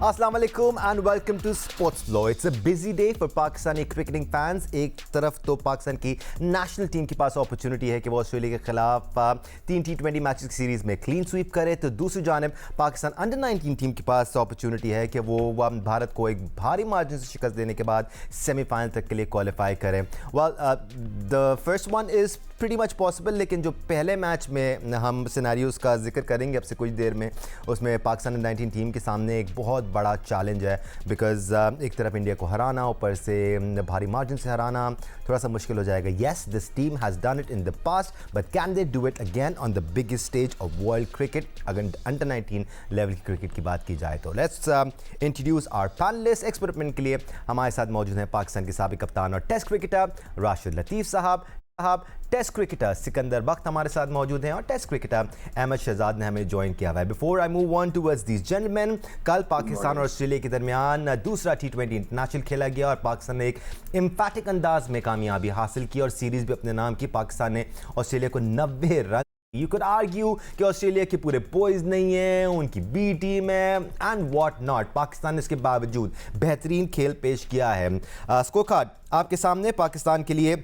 Assalamu alaikum and welcome to Sports Law. It's a busy day for Pakistani cricketing fans. एक तरफ तो पाकिस्तान की national team के पास opportunity है कि वो ऑस्ट्रेलिया के खिलाफ 3 T20 मैचेस की सीरीज़ में क्लीन स्वीप करे, तो दूसरी जानब पाकिस्तान अंडर 19 टीम के पास अपॉर्चुनिटी है कि वो भारत को एक भारी मार्जिन से शिकस्त देने के बाद सेमीफाइनल तक के लिए क्वालिफाई करें. Well, the first one is pretty much possible, लेकिन जो पहले मैच में हम सिनेरियोज़ का जिक्र करेंगे अब से कुछ देर में, उसमें पाकिस्तान अंडर 19 टीम के सामने एक बहुत बड़ा चैलेंज है. बिकॉज एक तरफ इंडिया को हराना, ऊपर से भारी मार्जिन से हराना थोड़ा सा मुश्किल हो जाएगा. Yes, this team has done it in the past, but can they do it again on the biggest stage of world cricket अगर अंडर 19 लेवल की क्रिकेट की बात की जाए तो. Let's introduce our panelist. Experiment के लिए हमारे साथ मौजूद हैं पाकिस्तान के साबिक कप्तान और टेस्ट क्रिकेटर राशिद लतीफ़ साहब, टेस्ट क्रिकेटर सिकंदर बख्त हमारे साथ मौजूद हैं, और टेस्ट क्रिकेटर अहमद शहजाद ने हमें ज्वाइन किया हुआ है. Before I move on towards these gentleman, कल पाकिस्तान और ऑस्ट्रेलिया के दरमियान दूसरा T20 इंटरनेशनल खेला गया और पाकिस्तान ने एक एम्फैटिक अंदाज में कामयाबी हासिल की और सीरीज़ भी अपने नाम की. पाकिस्तान ने ऑस्ट्रेलिया को 90 रन. यू कैन आर्ग्यू कि ऑस्ट्रेलिया के पूरे बॉयज़ नहीं हैं, उनकी बी टीम है एंड व्हाट नॉट. पाकिस्तान ने इसके बावजूद बेहतरीन खेल पेश किया है. स्कोर कार्ड आपके सामने. पाकिस्तान के लिए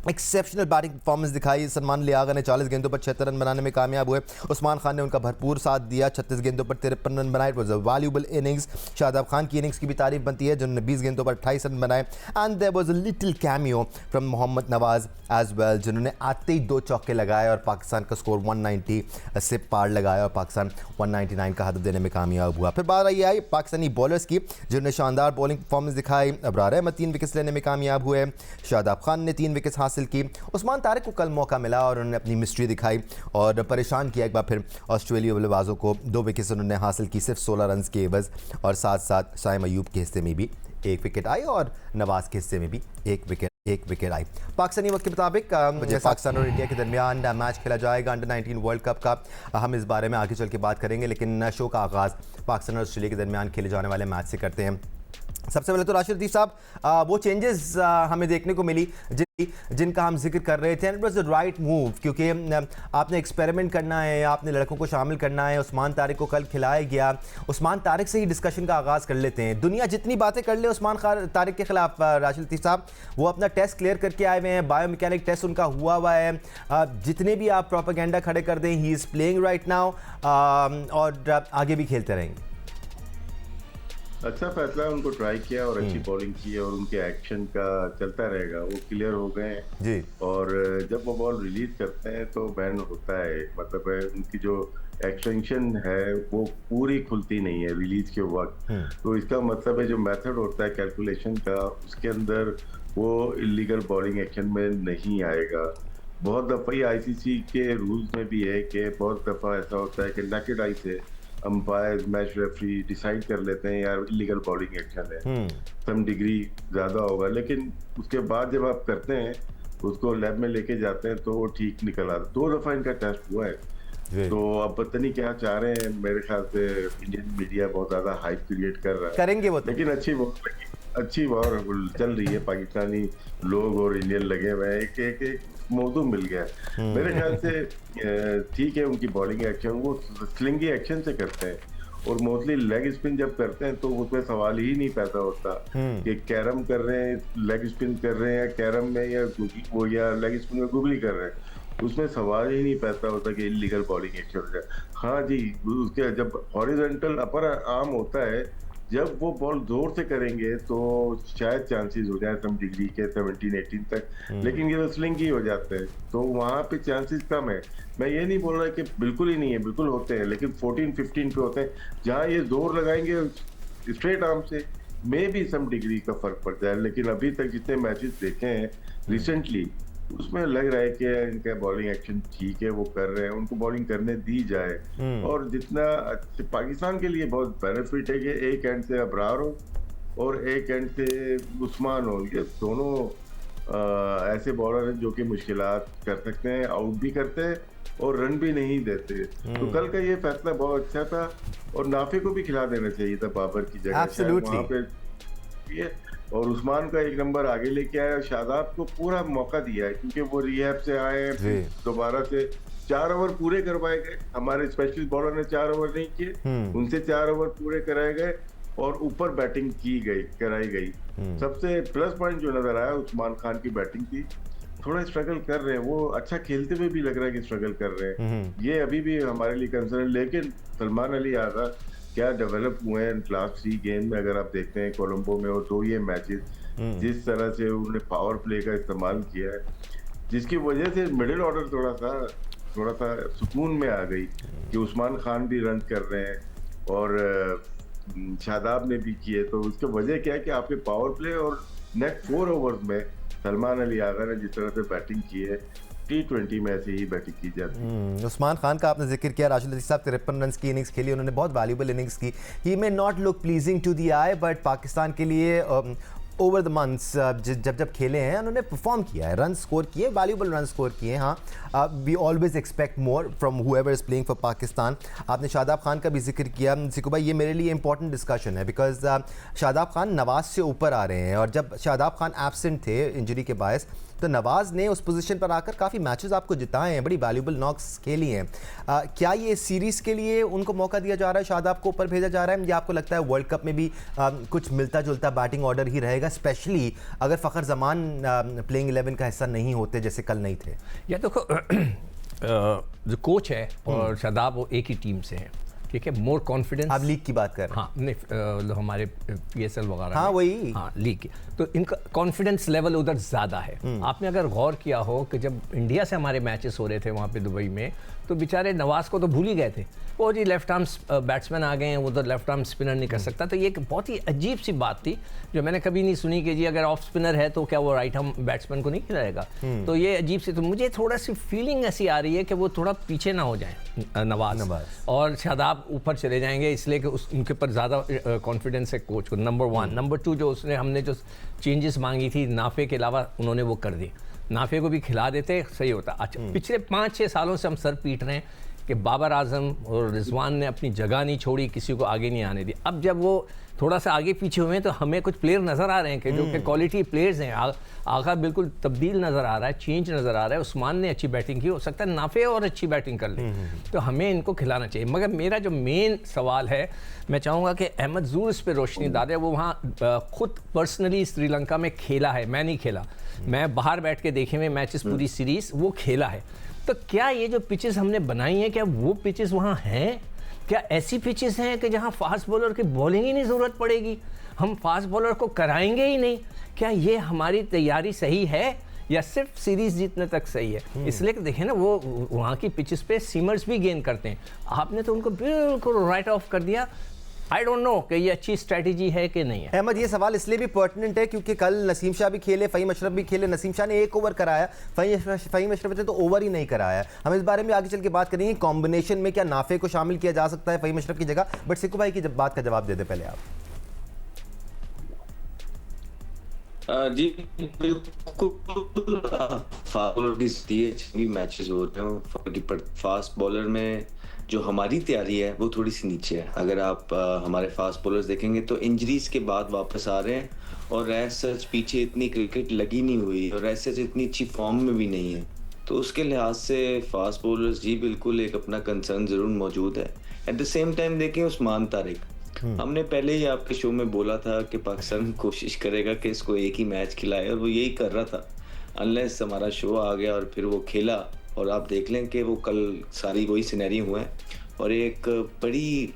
एक्सेप्शनल बैटिंग परफॉर्मेंस दिखाई. सलमान लियागा ने 40 गेंदों पर 76 रन बनाने में कामयाब हुए. उस्मान खान ने उनका भरपूर साथ दिया, 36 गेंदों पर 53 रन बनाए. It was a valuable innings. Shadab Khan की इनिंग्स की भी तारीफ बनती है जिन्होंने 20 गेंदों पर 28 रन बनाए. And there was a little cameo from Mohammad Nawaz as well, जिन्होंने आते ही 2 चौके लगाए और पाकिस्तान का स्कोर 190 से पार लगाया और पाकिस्तान 199 का हदफ देने में कामयाब हुआ. फिर बात आई पाकिस्तानी बॉलर्स की, जिन्होंने शानदार बॉलिंग परफॉर्मेंस दिखाई. अबरार अहमद 3 विकेट्स लेने में कामयाब हुए. शादाब खान ने 3 विकेट्स हासिल की. उस्मान तारिक को कल मौका मिला और उन्होंने अपनी मिस्ट्री दिखाई और परेशान किया एक बार फिर ऑस्ट्रेलिया बल्लेबाजों को. 2 विकेट्स उन्होंने हासिल की सिर्फ 16 रन के एवज, और साथ साथ साइम अयूब के हिस्से में भी 1 विकेट आई और नवाज के हिस्से में भी 1 विकेट आई. पाकिस्तानी वक्त के मुताबिक पाकिस्तान और इंडिया के दरमियान मैच खेला जाएगा अंडर 19 वर्ल्ड कप का. हम इस बारे में आगे चल के बात करेंगे, लेकिन शो का आगाज़ पाकिस्तान और ऑस्ट्रेलिया के दरमियान खेले जाने वाले मैच से करते हैं. सबसे पहले तो राशिद लतीफ़ साहब, वो चेंजेस हमें देखने को मिली जिनका हम जिक्र कर रहे थे. And it was the right move, क्योंकि आपने एक्सपेरिमेंट करना है, आपने लड़कों को शामिल करना है. उस्मान तारिक को कल खिलाया गया. उस्मान तारिक से ही डिस्कशन का आगाज़ कर लेते हैं. दुनिया जितनी बातें कर ले उस्मान तारिक के खिलाफ, राशिद लतीफ़ साहब वो अपना टेस्ट क्लियर करके आए हुए हैं. बायोमैकेनिक टेस्ट उनका हुआ है. जितने भी आप प्रोपेगेंडा खड़े कर दें, he is playing right now और आगे भी खेलते रहेंगे. अच्छा फैसला उनको ट्राई किया और अच्छी बॉलिंग की और उनके एक्शन का चलता रहेगा. वो क्लियर हो गए जी. और जब वो बॉल रिलीज करते हैं तो बैन होता है, मतलब है उनकी जो एक्सटेंशन है वो पूरी खुलती नहीं है रिलीज के वक्त. तो इसका मतलब है जो मेथड होता है कैलकुलेशन का, उसके अंदर वो इलीगल बॉलिंग एक्शन में नहीं आएगा. बहुत दफ़ा ही ICC के रूल्स में भी है कि बहुत दफ़ा ऐसा होता है कि नेकेड आई से अंपायर मैच रेफरी डिसाइड कर लेते हैं यार इलीगल बॉलिंग एक्शन है, सम डिग्री ज़्यादा होगा, लेकिन उसके बाद जब आप करते हैं उसको लैब में लेके जाते हैं तो वो ठीक निकल आता. 2 दफ़ा इनका टेस्ट हुआ है. तो अब पता नहीं क्या चाह रहे हैं. मेरे ख्याल से इंडियन मीडिया बहुत ज़्यादा हाइप क्रिएट कर रहा है, करेंगे वो तो. लेकिन अच्छी वॉर चल रही है. पाकिस्तानी लोग और इंडियन लगे हुए हैं, एक मौजू मिल गया. मेरे ख्याल से ठीक है उनकी बॉलिंग एक्शन, वो स्लिंगी एक्शन से करते हैं और मोस्टली लेग स्पिन जब करते हैं तो उसमें सवाल ही नहीं पैदा होता कि कैरम कर रहे हैं, लेग स्पिन कर रहे हैं, या कैरम में या लेग स्पिन में गुगली कर रहे हैं, उसमें सवाल ही नहीं पैदा होता कि इलीगल बॉलिंग एक्शन हो जाए. हाँ जी, उसके जब हॉरिजॉन्टल अपर आर्म होता है, जब वो बॉल जोर से करेंगे तो शायद चांसेस हो जाए सम डिग्री के 17-18 तक, लेकिन ये स्लिंगी हो जाते हैं तो वहाँ पे चांसेस कम है. मैं ये नहीं बोल रहा कि बिल्कुल ही नहीं है, बिल्कुल होते हैं, लेकिन 14-15 पे होते हैं. जहाँ ये जोर लगाएंगे स्ट्रेट आर्म से मे भी सम डिग्री का फर्क पड़ जाए. लेकिन अभी तक जितने मैचेस देखे हैं रिसेंटली, उसमें लग रहा है कि इनका बॉलिंग एक्शन ठीक है, वो कर रहे हैं, उनको बॉलिंग करने दी जाए. और जितना पाकिस्तान के लिए बहुत बेनिफिट है कि एक एंड से अबरार हो और एक एंड से उस्मान हो. ये दोनों ऐसे बॉलर हैं जो कि मुश्किलात कर सकते हैं, आउट भी करते हैं और रन भी नहीं देते. तो कल का ये फैसला बहुत अच्छा था और नाफे को भी खिला देना चाहिए था बाबर की जगह. वहाँ पे ये और उस्मान का 1 नंबर आगे लेके आया. शादाब को पूरा मौका दिया है क्योंकि वो रिहैब से आए हैं, दोबारा से 4 ओवर पूरे करवाए गए. हमारे स्पेशलिस्ट बॉलर ने 4 ओवर नहीं किए, उनसे 4 ओवर पूरे कराए गए और ऊपर बैटिंग कराई गई। सबसे प्लस पॉइंट जो नजर आया उस्मान खान की बैटिंग थी। थोड़ा स्ट्रगल कर रहे हैं वो, अच्छा खेलते हुए भी लग रहा है कि स्ट्रगल कर रहे हैं, ये अभी भी हमारे लिए कंसर्न। लेकिन सलमान अली आगा क्या डेवलप हुए हैं लास्ट 3 गेम में, अगर आप देखते हैं कोलंबो में और 2 ये मैचेस, जिस तरह से उन्होंने पावर प्ले का इस्तेमाल किया है, जिसकी वजह से मिडिल ऑर्डर थोड़ा सा सुकून में आ गई कि उस्मान खान भी रन कर रहे हैं और शादाब ने भी किए। तो उसकी वजह क्या है कि आपके पावर प्ले और नेक्स्ट 4 ओवर्स में सलमान अली आगा ने जिस तरह से बैटिंग की है, T20 में ऐसे ही बैटिंग की जाती है। उस्मान खान का आपने जिक्र किया, राशिद लतीफ़ साहब 53 रन की इनिंग्स खेली, उन्होंने बहुत वैल्यूबल इनिंग्स की। He may not look pleasing to the eye, but Pakistan के लिए ओवर द मंथ्स जब खेले हैं उन्होंने परफॉर्म किया है, रन स्कोर किए, वैल्यूबल रन स्कोर किए। हाँ, we always expect more from whoever is playing for Pakistan. आपने शादाब खान का भी जिक्र किया। सिकू भाई, ये मेरे लिए इंपॉर्टेंट डिस्कशन है बिकॉज शादाब खान नवाज से ऊपर आ रहे हैं, और जब शादाब खान एब्सेंट थे इंजरी के बायस, तो नवाज़ ने उस पोजीशन पर आकर काफ़ी मैचेस आपको जिताए हैं, बड़ी वैल्यूबल नॉक्स खेली हैं। क्या ये सीरीज़ के लिए उनको मौका दिया जा रहा है, शादाब को ऊपर भेजा जा रहा है, या आपको लगता है वर्ल्ड कप में भी कुछ मिलता जुलता बैटिंग ऑर्डर ही रहेगा, स्पेशली अगर फ़खर जमान प्लेइंग 11 का हिस्सा नहीं होते जैसे कल नहीं थे? या देखो जो कोच है और शादाब वो एक ही टीम से हैं, ठीक है, मोर कॉन्फिडेंस। आप लीग की बात कर रहे हैं? हाँ, नहीं हमारे PSL वगैरह। हाँ वही, हाँ लीग की, तो इनका कॉन्फिडेंस लेवल उधर ज़्यादा है। आपने अगर गौर किया हो कि जब इंडिया से हमारे मैचेस हो रहे थे वहाँ पे दुबई में, तो बेचारे नवाज को तो भूल ही गए थे, वो जी लेफ्ट आर्म बैट्समैन आ गए हैं, उधर लेफ्ट आर्म स्पिनर नहीं कर सकता। तो ये एक बहुत ही अजीब सी बात थी जो मैंने कभी नहीं सुनी कि जी अगर ऑफ स्पिनर है तो क्या वो राइट आर्म बैट्समैन को नहीं खिलाएगा। तो ये अजीब सी, तो मुझे थोड़ा सी फीलिंग ऐसी आ रही है कि वो थोड़ा पीछे ना हो जाए नवाज और शादाब ऊपर चले जाएंगे, इसलिए कि उनके ऊपर ज़्यादा कॉन्फिडेंस है कोच को, नंबर 1। नंबर 2, जो हमने जो चेंजेस मांगी थी नाफे के अलावा, उन्होंने वो कर दी। नाफे को भी खिला देते सही होता। अच्छा, पिछले 5-6 सालों से हम सर पीट रहे हैं कि बाबर आजम और रिजवान ने अपनी जगह नहीं छोड़ी, किसी को आगे नहीं आने दी। अब जब वो थोड़ा सा आगे पीछे हुए हैं तो हमें कुछ प्लेयर नज़र आ रहे हैं कि जो कि क्वालिटी प्लेयर्स हैं। आगा बिल्कुल तब्दील नज़र आ रहा है, चेंज नज़र आ रहा है। उस्मान ने अच्छी बैटिंग की, हो सकता है नाफे और अच्छी बैटिंग कर ले, तो हमें इनको खिलाना चाहिए। मगर मेरा जो मेन सवाल है, मैं चाहूँगा कि अहमद जूर इस पर रोशनी डाले। वो वहाँ खुद पर्सनली श्रीलंका में खेला है, मैं नहीं खेला, मैं बाहर बैठ के देखे हुए मैचेस पूरी सीरीज़, वो खेला है। तो क्या ये जो पिचेस हमने बनाई हैं, क्या वो पिचेस वहाँ हैं? क्या ऐसी पिचेस हैं कि जहाँ फास्ट बॉलर की बॉलिंग ही नहीं ज़रूरत पड़ेगी, हम फास्ट बॉलर को कराएंगे ही नहीं? क्या ये हमारी तैयारी सही है या सिर्फ सीरीज़ जीतने तक सही है? इसलिए कि देखें ना, वो वहाँ की पिचेस पे सीमर्स भी गेन करते हैं, आपने तो उनको बिल्कुल राइट ऑफ कर दिया। आई डोंट नो कि ये अच्छी स्ट्रैटेजी है कि नहीं है। अहमद, ये सवाल इसलिए भी पर्टिनेंट है क्योंकि कल नसीम शाह भी खेले, फ़हीम अशरफ भी खेले। नसीम शाह ने 1 ओवर कराया, फ़हीम अशरफ ने तो ओवर ही नहीं कराया। हम इस बारे में आगे चल के बात करेंगे, कॉम्बिनेशन में क्या नाफे को शामिल किया जा सकता है फ़हीम अशरफ की जगह। बट सिक्कू भाई की बात का जवाब दे दे पहले आप। जी बिल्कुल, मैचेस हो रहे हैं, फास्ट बॉलर में जो हमारी तैयारी है वो थोड़ी सी नीचे है। अगर आप हमारे फास्ट बॉलर्स देखेंगे तो इंजरीज के बाद वापस आ रहे हैं, और ऐसा सच पीछे इतनी क्रिकेट लगी नहीं हुई, और ऐसे इतनी अच्छी फॉर्म में भी नहीं है। तो उसके लिहाज से फास्ट बॉलर्स जी बिल्कुल एक अपना कंसर्न जरूर मौजूद है। एट द सेम टाइम देखें उस्मान तारिक, हमने पहले ही आपके शो में बोला था कि पाकिस्तान कोशिश करेगा कि इसको एक ही मैच खिलाए, और वो यही कर रहा था अनलेस हमारा शो आ गया और फिर वो खेला। और आप देख लें कि वो कल सारी वही सिनेरियो हुए हैं, और एक बड़ी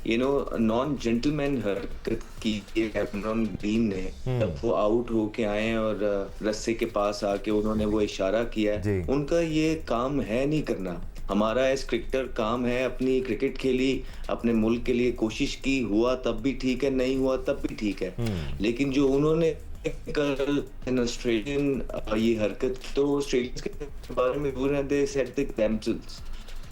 नॉन जेंटलमैन हरकत की कैमरॉन ग्रीन ने, जब वो आउट होके आए और रस्से के पास आके उन्होंने वो इशारा किया है। उनका ये काम है नहीं करना। हमारा एज क्रिकेटर काम है अपनी क्रिकेट खेली, अपने मुल्क के लिए कोशिश की, हुआ तब भी ठीक है, नहीं हुआ तब भी ठीक है। लेकिन जो उन्होंने कल ऑस्ट्रेलियन ये हरकत, तो ऑस्ट्रेलियंस के बारे में बोल रहे थे, सेट द एग्जाम्पल्स।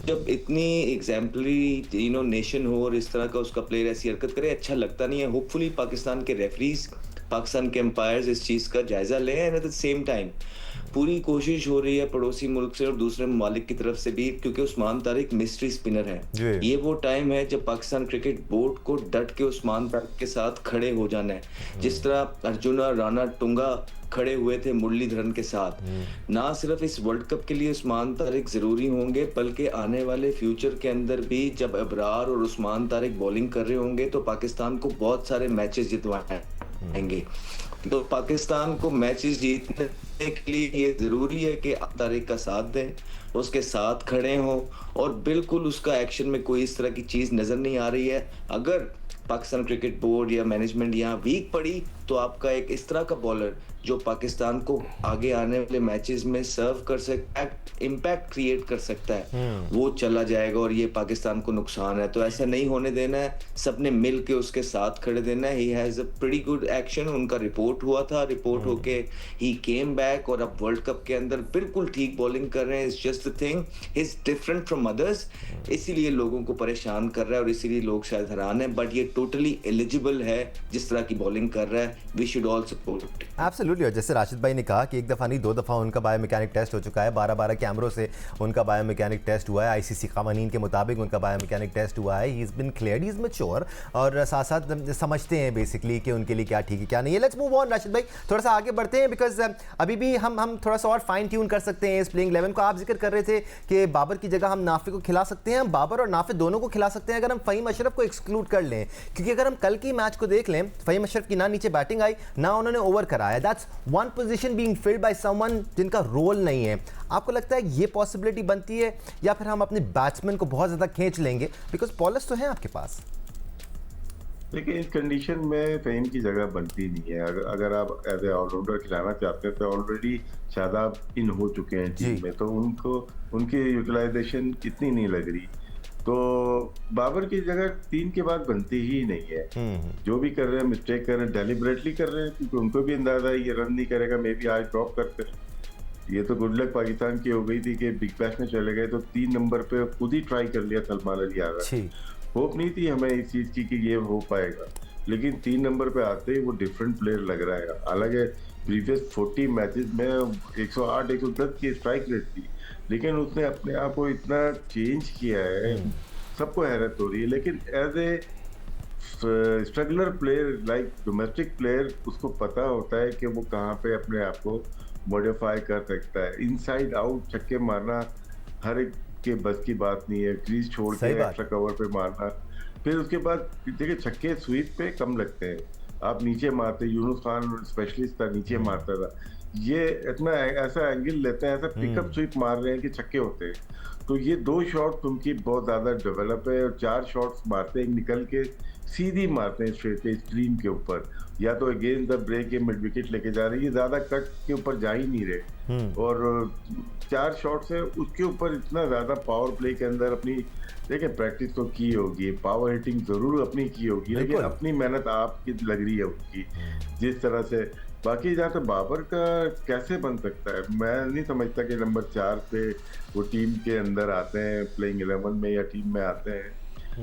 जब इतनी एग्जाम्पलरी नेशन हो और इस तरह का उसका प्लेयर ऐसी हरकत करे, अच्छा लगता नहीं है। होपफुली पाकिस्तान के रेफरीज पाकिस्तान के एम्पायर्स इस चीज का जायजा लें and at the same time पूरी कोशिश हो रही है पड़ोसी मुल्क से और दूसरे ममालिक की तरफ से भी, क्योंकि उस्मान तारिक मिस्ट्री स्पिनर है। ये वो टाइम है जब पाकिस्तान क्रिकेट बोर्ड को डट के उस्मान तारिक के साथ खड़े हो जाना है, जिस तरह अर्जुना राणा टुंगा खड़े हुए थे मुरलीधरन के साथ। ना सिर्फ इस वर्ल्ड कप के लिए उस्मान तारिक जरूरी होंगे, बल्कि आने वाले फ्यूचर के अंदर भी जब अबरार और उस्मान तारिक बॉलिंग कर रहे होंगे तो पाकिस्तान को बहुत सारे मैचेस जितवाएंगे। तो पाकिस्तान को मैचेस जीतने के लिए ये जरूरी है कि तारिक का साथ दें, उसके साथ खड़े हों, और बिल्कुल उसका एक्शन में कोई इस तरह की चीज नजर नहीं आ रही है। अगर पाकिस्तान क्रिकेट बोर्ड या मैनेजमेंट यहाँ वीक पड़ी तो आपका एक इस तरह का बॉलर जो पाकिस्तान को आगे आने वाले मैचेस में सर्व कर सकता है, इम्पैक्ट क्रिएट कर सकता है, वो चला जाएगा और ये पाकिस्तान को नुकसान है। तो ऐसा नहीं होने देना है, सबने मिल के उसके साथ खड़े देना है। He has a pretty good action, उनका रिपोर्ट हुआ था, रिपोर्ट होके ही केम बैक और अब वर्ल्ड कप के अंदर बिल्कुल ठीक बॉलिंग कर रहे हैं। It's just the thing, he is different from others, इसीलिए लोगों को परेशान कर रहा है और इसीलिए लोग शायद हैरान है, बट ये टोटली एलिजिबल है जिस तरह की बॉलिंग कर रहा है। We should all support. Absolutely, और जैसे राशिद भाई ने कहा कि एक दफ़ा नहीं 2 दफ़ा उनका बायोमैकेनिक टेस्ट हो चुका है, 12 कैमरों से उनका बायोमैकेनिक टेस्ट हुआ है, आईसीसी कानून के मुताबिक उनका बायोमैकेनिक टेस्ट हुआ है। He is been cleared, he is mature, और साथ साथ समझते हैं बेसिकली कि उनके लिए क्या ठीक है क्या नहीं है। लेट्स मूव ऑन राशिद भाई, थोड़ा सा आगे बढ़ते हैं, बिकॉज अभी भी हम थोड़ा सा और फाइन ट्यून कर सकते हैं इस प्लेइंग 11 को। आप जिक्र कर रहे थे कि बाबर की जगह हम नाफे को खिला सकते हैं, हम बाबर और नाफे दोनों को खिला सकते हैं अगर हम फ़हीम अशरफ को एक्सक्लूड कर लें, क्योंकि अगर हम कल की मैच को देख लें, फ़हीम अशरफ की ना नीचे बैटिंग आई ना उन्होंने ओवर कराया। That's one position being filled by someone जिनका रोल नहीं है। आपको लगता है ये पॉसिबिलिटी बनती है, या फिर हम अपने बैट्समैन को बहुत ज़्यादा खींच लेंगे, बिकॉज बॉलर्स तो हैं आपके पास? देखिए, इस कंडीशन में फ़हीम की जगह बनती नहीं है। अगर आप एज ए ऑलराउंडर खिलाना चाहते हैं तो ऑलरेडी शादाब इन हो चुके हैं टीम में, तो उनकी यूटिलाइजेशन इतनी नहीं लग रही। तो बाबर की जगह 3 के बाद बनती ही नहीं है। जो भी कर रहे हैं, मिस्टेक कर रहे हैं, डेलिबरेटली कर रहे हैं, क्योंकि उनको भी अंदाजा है ये रन नहीं करेगा, मे बी आज ड्रॉप करते हैं। ये तो गुड लक पाकिस्तान की हो गई थी कि बिग बैश में चले गए तो 3 नंबर पे खुद ही ट्राई कर लिया सलमान अली आगा। होप नहीं थी हमें इस चीज की कि ये हो पाएगा, लेकिन 3 नंबर पे आते ही वो डिफरेंट प्लेयर लग रहा है। हालांकि प्रीवियस 40 मैचेस में 108-110 की स्ट्राइक रेट थी, लेकिन उसने अपने आप को इतना चेंज किया है, सबको हैरत हो रही है। लेकिन as a struggler player, like domestic player, उसको पता होता है कि वो कहाँ पे अपने आप को मॉडिफाई कर सकता है। इनसाइड आउट छक्के मारना हर एक के बस की बात नहीं है, क्रीज छोड़ के एक्स्ट्रा कवर पे मारना। फिर उसके बाद देखिए, छक्के स्वीप पे कम लगते हैं, आप नीचे मारते, यूनुस खान स्पेशलिस्ट था, नीचे मारता था। ये इतना ऐसा एंगल लेते हैं, ऐसा पिकअप स्वीप मार रहे हैं कि छक्के होते हैं। तो ये 2 शॉट्स उनकी बहुत ज्यादा डेवलप है, और 4 शॉट्स मारते हैं निकल के सीधी मारते हैं स्ट्रेट पे स्क्रीन के ऊपर, या तो अगेंस्ट द ब्रेक या मिड विकेट लेके जा रही है, ज्यादा कट के ऊपर जा ही नहीं रहे। और 4 शॉट्स है, उसके ऊपर इतना ज्यादा पावर प्ले के अंदर अपनी देखिए प्रैक्टिस तो की होगी, पावर हिटिंग जरूर अपनी की होगी, लेकिन अपनी मेहनत आपकी लग रही है उनकी जिस तरह से। बाकी जहाँ तक बाबर का कैसे बन सकता है, मैं नहीं समझता कि नंबर 4 पे वो टीम के अंदर आते हैं, प्लेइंग 11 में या टीम में आते हैं।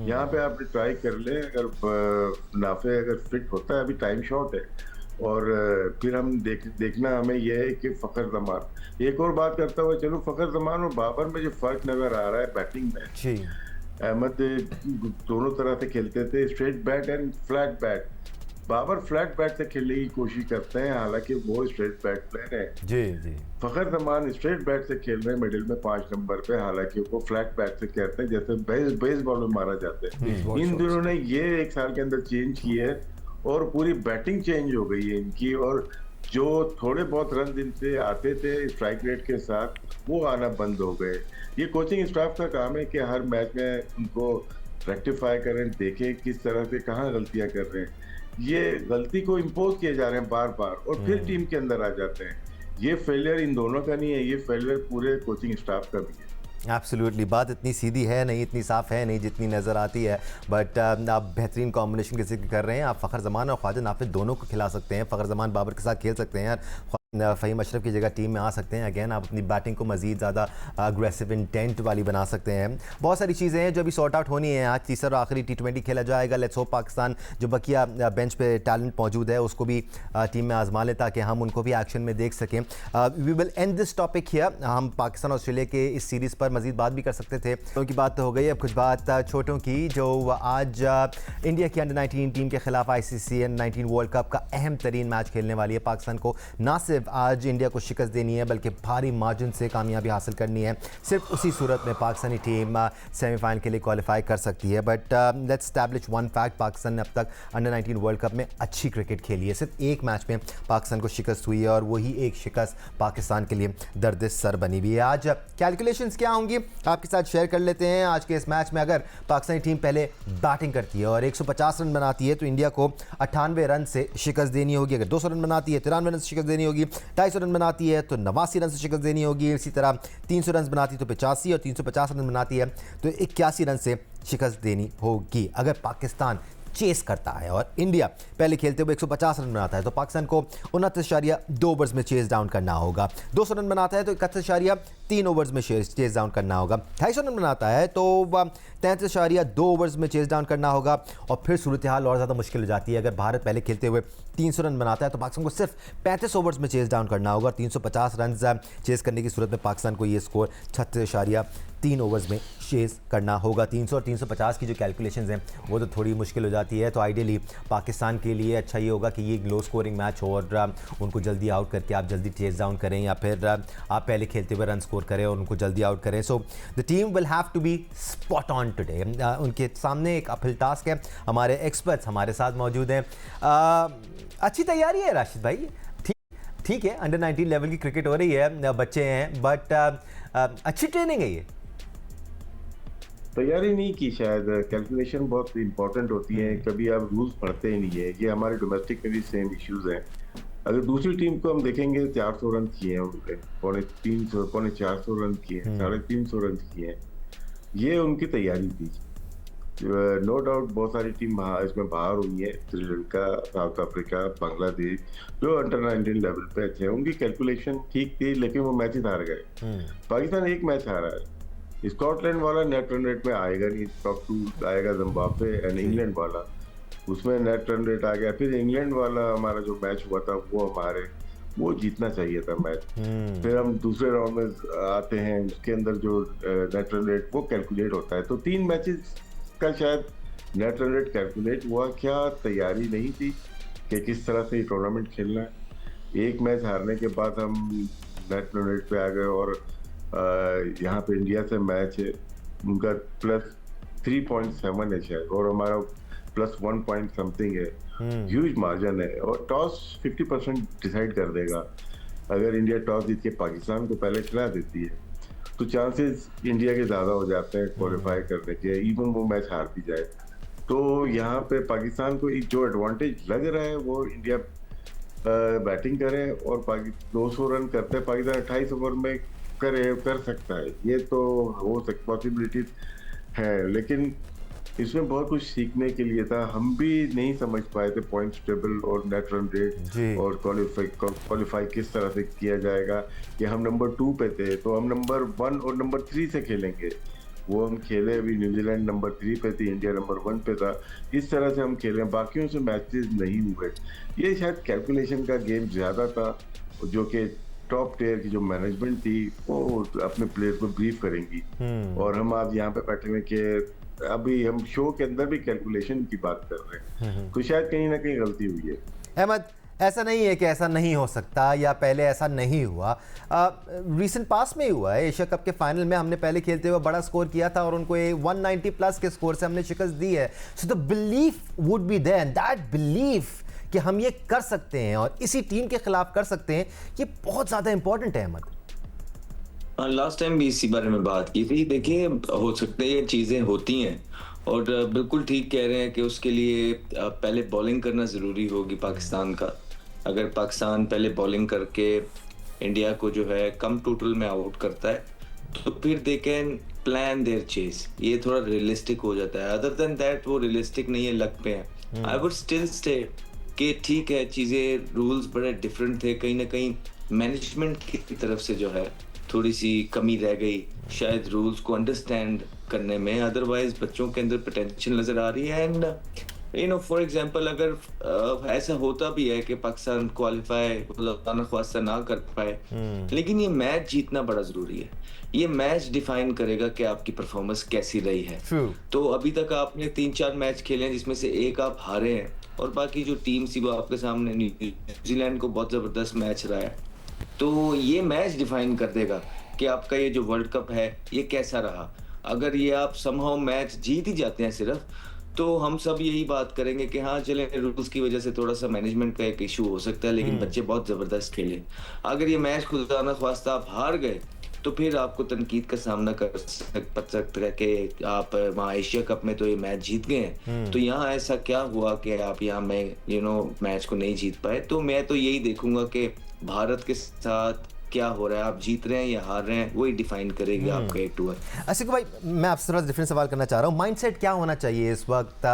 यहाँ पे आप ट्राई कर ले, अगर नाफे अगर फिट होता है, अभी टाइम शॉट है, और फिर हम देखना हमें यह है कि फखर जमान। एक और बात करता हुआ चलो, फखर जमान और बाबर में जो फर्क नजर आ रहा है बैटिंग में, अहमद दोनों तरह से खेलते थे, straight bat and flat bat. Babar flat bat से खेलने की कोशिश करते हैं, हालांकि वो स्ट्रेट बैट प्लेयर है। जी। फखर जमान स्ट्रेट बैट से खेल रहे हैं मिडिल में 5 नंबर पे, हालांकि वो फ्लैट बैट से कहते हैं जैसे बेसबॉल में मारा जाता है। इन दोनों ने ये 1 साल के अंदर चेंज की है, और पूरी बैटिंग चेंज हो गई है इनकी, और जो थोड़े बहुत रन इनसे आते थे स्ट्राइक रेट के साथ, वो आना बंद हो गए। ये कोचिंग स्टाफ का काम है कि हर मैच में उनको रेक्टिफाई करें, देखें किस तरह से कहाँ गलतियां कर रहे हैं। ये गलती को इम्पोज किए जा रहे हैं बार बार, और फिर टीम के अंदर आ जाते हैं। ये फेलियर इन दोनों का नहीं है, ये फेलियर पूरे कोचिंग स्टाफ का भी है। एब्सोल्युटली, बात इतनी सीधी है नहीं, इतनी साफ है नहीं जितनी नज़र आती है, बट आप बेहतरीन कॉम्बिनेशन का जिक्र कर रहे हैं। आप फ़खर जमान और ख्वाजा नाफिद दोनों को खिला सकते हैं, फ़खर जमान बाबर के साथ खेल सकते हैं यार। फ़हीम अशरफ की जगह टीम में आ सकते हैं। अगेन आप अपनी बैटिंग को मज़ीद ज़्यादा अग्रेसिव इंटेंट वाली बना सकते हैं। बहुत सारी चीज़ें हैं जो अभी सॉर्ट आउट होनी है। आज तीसरा और आखिरी T20 खेला जाएगा। लेट्स होप पाकिस्तान जो बकिया बेंच पे टैलेंट मौजूद है उसको भी टीम में आजमा लें ताकि हम उनको भी एक्शन में देख सकें। We will end this topic here. हम पाकिस्तान ऑस्ट्रेलिया के इस सीरीज़ पर मज़ीद बात भी कर सकते थे, उनकी बात तो हो गई। अब कुछ बात छोटों की जो आज इंडिया की अंडर-19 टीम के खिलाफ ICC अंडर-19 वर्ल्ड कप का अहम तरीन मैच खेलने वाली है। पाकिस्तान को ना सिर्फ आज इंडिया को शिकस्त देनी है बल्कि भारी मार्जिन से कामयाबी हासिल करनी है। सिर्फ उसी सूरत में पाकिस्तानी टीम सेमीफाइनल के लिए क्वालिफाई कर सकती है। But let's establish one fact, Pakistan ने अब तक अंडर-19 वर्ल्ड कप में अच्छी क्रिकेट खेली है। सिर्फ एक मैच में पाकिस्तान को शिकस्त हुई है और वही एक शिकस्त पाकिस्तान के लिए दर्द सर बनी हुई है। आज कैलकुलेशंस क्या होंगी आपके साथ शेयर कर लेते हैं। आज के इस मैच में अगर पाकिस्तानी टीम पहले बैटिंग करती है और 150 रन बनाती है तो इंडिया को 98 रन से शिकस्त देनी होगी। अगर 200 रन बनाती है 93 रन से शिकस्त देनी होगी। 250 रन बनाती है तो 89 रन से शिकस्त देनी होगी। इसी तरह 300 रन बनाती है तो 85 और 350 रन बनाती है तो 81 रन से शिकस्त देनी होगी। अगर पाकिस्तान चेस करता है और इंडिया पहले खेलते हुए 150 रन बनाता है तो पाकिस्तान को 29.2 ओवर्स में चेस डाउन करना होगा। 200 रन बनाता है तो 31.3 ओवर्स में चेस डाउन करना होगा। 250 रन बनाता है तो 33.2 ओवर्स में चेस डाउन करना होगा। और फिर सूरत हाल और ज़्यादा मुश्किल हो जाती है। अगर भारत पहले खेलते हुए 300 रन बनाता है तो पाकिस्तान को सिर्फ 35 ओवर्स में चेस डाउन करना होगा। 350 रन चेस करने की सूरत में पाकिस्तान को ये स्कोर 36.3 ओवर्स में चेस करना होगा। 300 और 350 की जो कैलकुलेशंस हैं वो तो थोड़ी मुश्किल हो जाती है। तो आइडियली पाकिस्तान के लिए अच्छा ये होगा कि ये लो स्कोरिंग मैच हो और उनको जल्दी आउट करके आप जल्दी चेस डाउन करें या फिर आप पहले खेलते हुए रन स्कोर करें और उनको जल्दी आउट करें। So the team will have to be spot on today. उनके सामने एक अपहिल टास्क है। हमारे एक्सपर्ट्स हमारे साथ मौजूद हैं। अच्छी तैयारी है राशिद भाई, ठीक है। अंडर-19 लेवल की क्रिकेट हो रही है, बच्चे हैं, बट अच्छी ट्रेनिंग है। ये तैयारी नहीं की, शायद कैलकुलेशन बहुत इंपॉर्टेंट होती है। कभी आप रूल्स पढ़ते ही नहीं है। ये हमारे डोमेस्टिक में भी सेम इश्यूज हैं। अगर दूसरी टीम को हम देखेंगे 400 रन किए हैं उनके, 450 रन किए हैं, 350 रन किए हैं। ये उनकी तैयारी थी। नो डाउट बहुत सारी टीम इसमें बाहर हुई है। श्रीलंका, साउथ अफ्रीका, बांग्लादेश जो अंडर-19 लेवल पे अच्छे हैं। उनकी कैलकुलेशन ठीक थी लेकिन वो मैचेस हार गए। पाकिस्तान एक मैच हारा है। स्कॉटलैंड वाला नेट रन रेट में आएगा नहीं। टॉप 2 आएगा जिम्बाब्वे एंड इंग्लैंड वाला, उसमें नेट रन रेट आ गया। फिर इंग्लैंड वाला हमारा जो मैच हुआ था वो जीतना चाहिए था मैच। फिर हम दूसरे राउंड में आते हैं, उसके अंदर जो नेट रन रेट वो कैलकुलेट होता है। तो 3 मैचेस का शायद नेट रन रेट कैलकुलेट हुआ। क्या तैयारी नहीं थी कि किस तरह से ये टूर्नामेंट खेलना है। एक मैच हारने के बाद हम नेट रन रेट पे आ गए और यहाँ पे इंडिया से मैच है, उनका +3.7 है शायद और हमारा +1 पॉइंट समथिंग है। ह्यूज मार्जिन है और टॉस 50% डिसाइड कर देगा। अगर इंडिया टॉस जीत के पाकिस्तान को पहले खिला देती है तो चांसेस इंडिया के ज़्यादा हो जाते हैं क्वालिफाई करने के, इवन वो मैच हार भी जाए। तो यहाँ पे पाकिस्तान को एक जो एडवांटेज लग रहा है वो इंडिया बैटिंग करे और 200 रन करते हैं। पाकिस्तान 28 ओवर में कर सकता है। ये तो हो सकता, पॉसिबिलिटीज है, लेकिन इसमें बहुत कुछ सीखने के लिए था। हम भी नहीं समझ पाए थे पॉइंट्स टेबल और नेट रन रेट और क्वालिफाई किस तरह से किया जाएगा। कि हम नंबर 2 पे थे तो हम नंबर 1 और नंबर 3 से खेलेंगे। वो हम खेले, अभी न्यूजीलैंड नंबर 3 पे थी, इंडिया नंबर 1 पे था। इस तरह से हम खेले, बाकियों से मैचेस नहीं हुए। ये शायद कैलकुलेशन का गेम ज़्यादा था जो कि टॉप टियर की जो मैनेजमेंट थी वो अपने प्लेयर को ब्रीफ करेंगी। और हम आज यहाँ पे बैठे हुए कि अभी हम शो के अंदर भी कैलकुलेशन की बात कर रहे हैं, तो शायद कहीं ना कहीं गलती हुई है। अहमद, ऐसा नहीं है कि ऐसा नहीं हो सकता या पहले ऐसा नहीं हुआ। रीसेंट पास में ही हुआ है। एशिया कप के फाइनल में हमने पहले खेलते हुए बड़ा स्कोर किया था और उनको 190 प्लस के स्कोर से हमने शिकस्त दी है। So the belief would be there, that belief कि हम ये कर सकते हैं और इसी टीम के खिलाफ कर सकते हैं, ये बहुत ज़्यादा इंपॉर्टेंट है। अहमद, लास्ट टाइम भी इसी बारे में बात की थी। देखिए, हो सकता है ये चीज़ें होती हैं और बिल्कुल ठीक कह रहे हैं कि उसके लिए पहले बॉलिंग करना ज़रूरी होगी पाकिस्तान का। अगर पाकिस्तान पहले बॉलिंग करके इंडिया को जो है कम टोटल में आउट करता है तो फिर they can plan their chase, ये थोड़ा रियलिस्टिक हो जाता है। अदर देन दैट वो रियलिस्टिक नहीं है, लक पे है। आई वुड स्टिल स्टे कि ठीक है, चीज़ें रूल्स बड़े डिफरेंट थे, कहीं ना कहीं मैनेजमेंट की तरफ से जो है थोड़ी सी कमी रह गई, शायद रूल्स को अंडरस्टैंड करने में। अदरवाइज बच्चों के अंदर पोटेंशियल नजर आ रही है। एंड फॉर एग्जांपल अगर ऐसा होता भी है कि पाकिस्तान क्वालिफाई खुदा ख्वास्ता ना कर पाए, लेकिन ये मैच जीतना बड़ा जरूरी है। ये मैच डिफाइन करेगा कि आपकी परफॉर्मेंस कैसी रही है। तो अभी तक आपने 3-4 मैच खेले हैं जिसमें से एक आप हारे हैं, और बाकी जो टीम थी वो आपके सामने न्यूजीलैंड को बहुत जबरदस्त मैच रहा है। तो ये मैच डिफाइन कर देगा कि आपका ये जो वर्ल्ड कप है ये कैसा रहा। अगर ये आप समहाउ मैच जीत ही जाते हैं सिर्फ, तो हम सब यही बात करेंगे कि हाँ चले, रूल्स की वजह से थोड़ा सा मैनेजमेंट का एक इशू हो सकता है, लेकिन बच्चे बहुत जबरदस्त खेले। अगर ये मैच खुदा न ख्वास्ता आप हार गए, तो फिर आपको तनकीद का सामना कर सकता है कि आप वहाँ एशिया कप में तो ये मैच जीत गए हैं, तो यहाँ ऐसा क्या हुआ कि आप यहाँ में मैच को नहीं जीत पाए। तो मैं तो यही देखूंगा कि भारत के साथ क्या हो रहा है, आप जीत रहे हैं या हार रहे हैं, वही डिफाइन करेगी आपका एक टूर। आशिक भाई, मैं आपसे थोड़ा डिफरेंट सवाल करना चाह रहा हूँ। माइंडसेट क्या होना चाहिए इस वक्त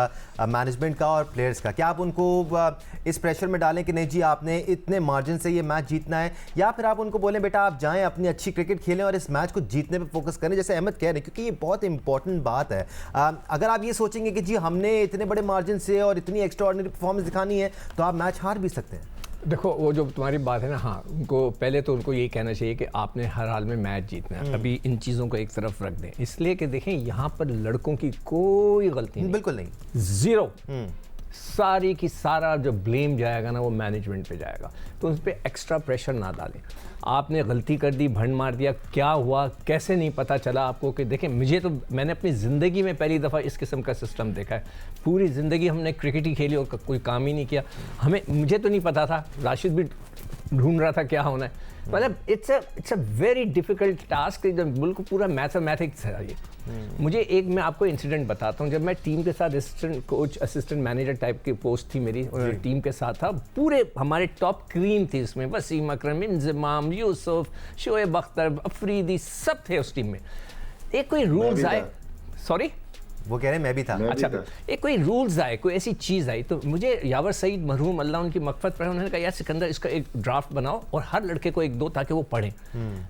मैनेजमेंट का और प्लेयर्स का? क्या आप उनको इस प्रेशर में डालें कि नहीं जी आपने इतने मार्जिन से ये मैच जीतना है, या फिर आप उनको बोलें बेटा आप जाएं अपनी अच्छी क्रिकेट खेलें और इस मैच को जीतने पे फोकस करें, जैसे अहमद कह रहे हैं, क्योंकि ये बहुत इंपॉर्टेंट बात है। अगर आप ये सोचेंगे कि जी हमने इतने बड़े मार्जिन से और इतनी एक्स्ट्राऑर्डिनरी परफॉर्मेंस दिखानी है, तो आप मैच हार भी सकते हैं। देखो वो जो तुम्हारी बात है ना, हाँ उनको पहले तो उनको यही कहना चाहिए कि आपने हर हाल में मैच जीतना है। अभी इन चीज़ों को एक तरफ रख दें, इसलिए कि देखें यहाँ पर लड़कों की कोई गलती नहीं, बिल्कुल नहीं, ज़ीरो। सारी की सारा जो ब्लेम जाएगा ना वो मैनेजमेंट पे जाएगा, तो उस पर एक्स्ट्रा प्रेशर ना डालें। आपने गलती कर दी, भंड मार दिया, क्या हुआ कैसे नहीं पता चला आपको? कि देखें मुझे तो, मैंने अपनी ज़िंदगी में पहली दफ़ा इस किस्म का सिस्टम देखा है। पूरी ज़िंदगी हमने क्रिकेट ही खेली और कोई काम ही नहीं किया। मुझे तो नहीं पता था, राशिद भी ढूंढ रहा था क्या होना है। मतलब it's a very difficult task, बिल्कुल पूरा मैथमेटिक्स है ये। मैं आपको इंसिडेंट बताता हूँ। जब मैं टीम के साथ assistant coach, assistant manager type की पोस्ट थी मेरी, टीम के साथ था, पूरे हमारे टॉप क्रीम थी इसमें, वसीम अकरम, इंजमाम, यूसुफ, शोएब अख्तर, अफरीदी, सब थे उस टीम में। एक कोई रूल्स आए, सॉरी वो कह रहे हैं मैं भी था। अच्छा, एक कोई रूल्स आए, कोई ऐसी चीज़ आई, तो मुझे यावर सईद मरहूम अल्लाह उनकी मग़फ़रत पर, उन्होंने कहा यार सिकंदर इसका एक ड्राफ्ट बनाओ और हर लड़के को एक दो, ताकि वो पढ़ें।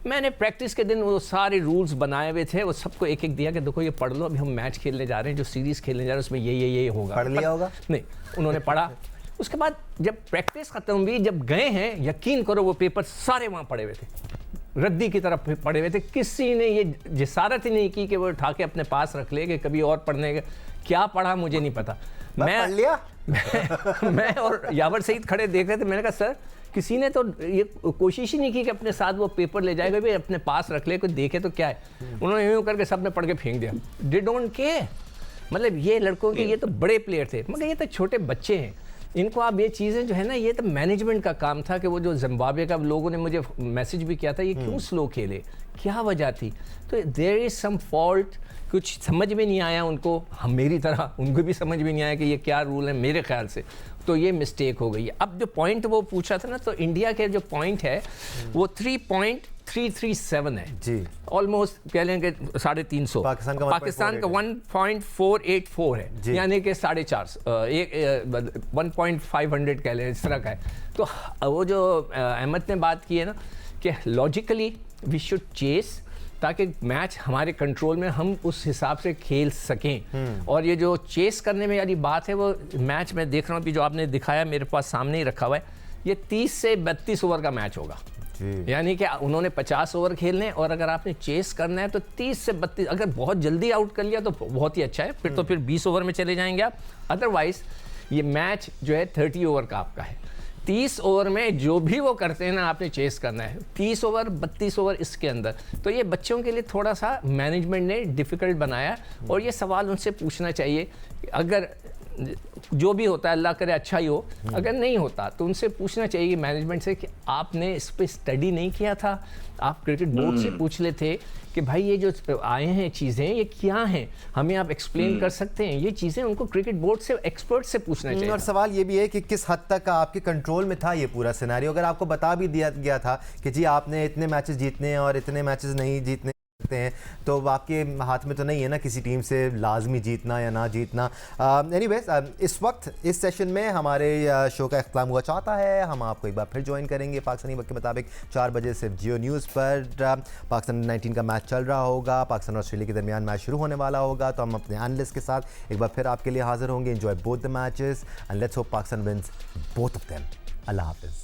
मैंने प्रैक्टिस के दिन वो सारे रूल्स बनाए हुए थे, वो सबको एक एक दिया कि देखो ये पढ़ लो, अभी हम मैच खेलने जा रहे हैं, जो सीरीज़ खेलने जा रहे हैं उसमें ये होगा। पढ़ लिया होगा? नहीं, उन्होंने पढ़ा। उसके बाद जब प्रैक्टिस ख़त्म हुई, जब गए हैं, यकीन करो वो पेपर सारे वहाँ पड़े हुए थे, रद्दी की तरफ पड़े हुए थे। किसी ने ये जिसारत ही नहीं की कि वो उठा के अपने पास रख ले कि कभी और पढ़ने का। क्या पढ़ा मुझे नहीं पता। मैं पढ़ लिया। मैं और यावर सईद खड़े देख रहे थे। मैंने कहा सर किसी ने तो ये कोशिश ही नहीं की कि अपने साथ वो पेपर ले जाएगा, भी अपने पास रख ले, कोई देखे तो क्या है। उन्होंने यूँ करके सब ने पढ़ के फेंक दिया। They don't care. मतलब ये लड़कों के, ये तो बड़े प्लेयर थे, मगर ये तो छोटे बच्चे हैं। इनको आप ये चीज़ें जो है ना, ये तो मैनेजमेंट का काम था कि वो जो जिम्बाब्वे का लोगों ने मुझे मैसेज भी किया था, ये क्यों स्लो खेले, क्या वजह थी। तो देयर इज़ सम फॉल्ट, कुछ समझ में नहीं आया उनको, हम मेरी तरह उनको भी समझ में नहीं आया कि ये क्या रूल है मेरे ख्याल से, तो ये मिस्टेक हो गई। अब जो पॉइंट वो पूछा था ना, तो इंडिया के जो पॉइंट है वो 3.337 है जी, ऑलमोस्ट कह लेंगे 350। पाकिस्तान का 1.484 है, यानी कि 4.5, 1.500 कह लें, इस तरह का है। तो वो जो अहमद ने बात की है ना कि लॉजिकली वी शुड चेस, ताकि मैच हमारे कंट्रोल में, हम उस हिसाब से खेल सकें। और ये जो चेस करने में वाली बात है, वो मैच में देख रहा हूँ, जो आपने दिखाया मेरे पास सामने ही रखा हुआ है, ये 30 से 32 ओवर का मैच होगा। यानी कि उन्होंने 50 ओवर खेलने, और अगर आपने चेस करना है तो 30 से 32, अगर बहुत जल्दी आउट कर लिया तो बहुत ही अच्छा है, फिर तो फिर 20 ओवर में चले जाएंगे आप। अदरवाइज ये मैच जो है 30 ओवर का आपका है। 30 ओवर में जो भी वो करते हैं ना, आपने चेस करना है। 30 ओवर 32 ओवर इसके अंदर, तो ये बच्चों के लिए थोड़ा सा मैनेजमेंट ने डिफ़िकल्ट बनाया। और ये सवाल उनसे पूछना चाहिए, अगर जो भी होता है अल्लाह करे अच्छा ही हो, अगर नहीं होता तो उनसे पूछना चाहिए मैनेजमेंट से कि आपने इस पर स्टडी नहीं किया था। आप क्रिकेट बोर्ड से पूछ लेते कि भाई ये जो आए हैं चीज़ें ये क्या हैं, हमें आप एक्सप्लेन कर सकते हैं। ये चीज़ें उनको क्रिकेट बोर्ड से, एक्सपर्ट से पूछना चाहिए। और सवाल ये भी है कि किस हद तक आपके कंट्रोल में था ये पूरा सिनेरियो। अगर आपको बता भी दिया गया था कि जी आपने इतने मैचेस जीतने और इतने मैचेस नहीं जीतने, खेलते हैं तो आपके हाथ में तो नहीं है ना किसी टीम से लाजमी जीतना या ना जीतना। एनीवेज इस वक्त इस सेशन में हमारे शो का अख्ताम हुआ चाहता है। हम आपको एक बार फिर ज्वाइन करेंगे पाकिस्तानी वक्त के मुताबिक 4 बजे सिर्फ जियो न्यूज़ पर। पाकिस्तान 19 का मैच चल रहा होगा, पाकिस्तान और ऑस्ट्रेलिया के दरमियान मैच शुरू होने वाला होगा, तो हम अपने एनालिस्ट के साथ एक बार फिर आपके लिए हाजिर होंगे। Enjoy both the matches and let's hope Pakistan wins both of them. अल्लाह हाफिज़।